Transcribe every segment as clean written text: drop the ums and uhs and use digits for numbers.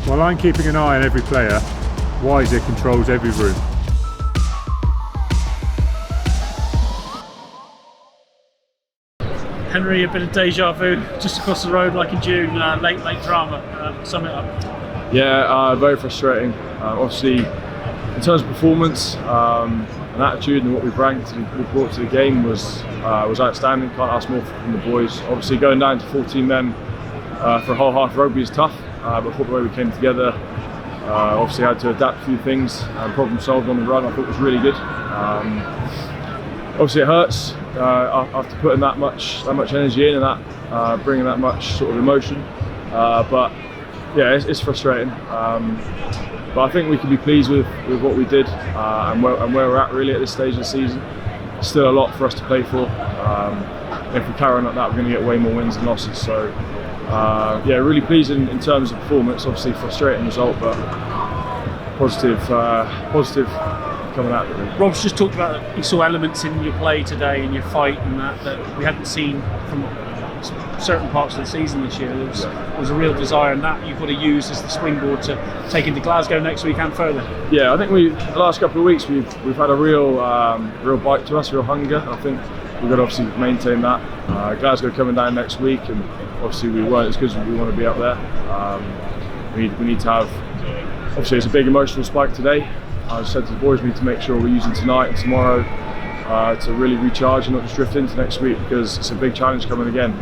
While I'm keeping an eye on every player, Wiser controls every room. Henry, a bit of deja vu, just across the road like in June, late drama, sum it up. Yeah, very frustrating. Obviously, in terms of performance and attitude and what we brought to the game was outstanding. Can't ask more from the boys. Obviously, going down to 14 men for a whole half of rugby is tough, but I thought the way we came together, obviously had to adapt a few things and problem solved on the run. I thought was really good. Obviously, it hurts after putting that much energy in and that bringing that much sort of emotion. But yeah, it's frustrating. But I think we can be pleased with what we did and where we're at really at this stage of the season. Still a lot for us to play for. If we carry on like that, we're going to get way more wins than losses. So yeah, really pleased in terms of performance. Obviously frustrating result, but positive coming out of it. Rob's just talked about he saw elements in your play today, in your fight, and that we hadn't seen from certain parts of the season this year. There was a real desire, and that you've got to use as the springboard to take into Glasgow next week and further. Yeah, I think the last couple of weeks we've had a real bite to us, real hunger. I think we've got to obviously maintain that. Glasgow coming down next week, and obviously we weren't as good as we want to be up there. We need to have, obviously it's a big emotional spike today. I said to the boys we need to make sure we're using tonight and tomorrow to really recharge and not just drift into next week, because it's a big challenge coming again.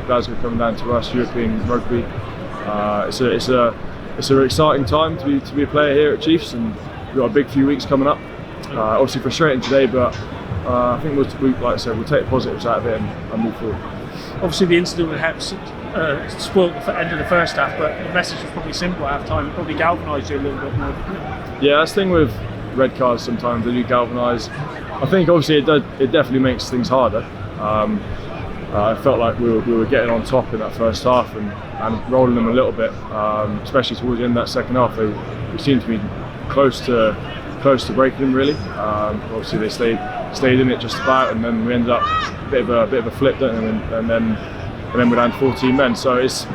Glasgow coming down to us, European rugby. It's an exciting time to be a player here at Chiefs, and we've got a big few weeks coming up. Obviously frustrating today, but I think like I said, we'll take the positives out of it and move forward. Obviously the incident with Heps spoiled the end of the first half, but the message was probably simple at half time. It probably galvanised you a little bit more. Yeah, that's the thing with red cards, sometimes they do galvanise. I think obviously it definitely makes things harder. I felt like we were getting on top in that first half and rolling them a little bit, especially towards the end of that second half. They seemed to be close to breaking them really. Obviously they stayed in it just about, and then we ended up a bit of a flip, and then we're down to 14 men. So it's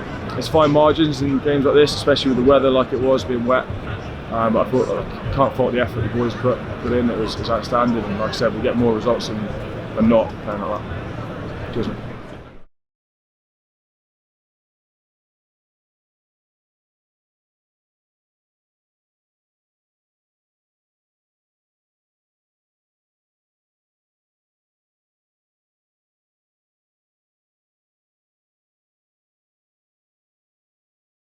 fine margins in games like this, especially with the weather like it was, being wet. But I thought I can't fault the effort the boys put in. It was outstanding, and like I said, we get more results than not playing like that. Cheers, mate.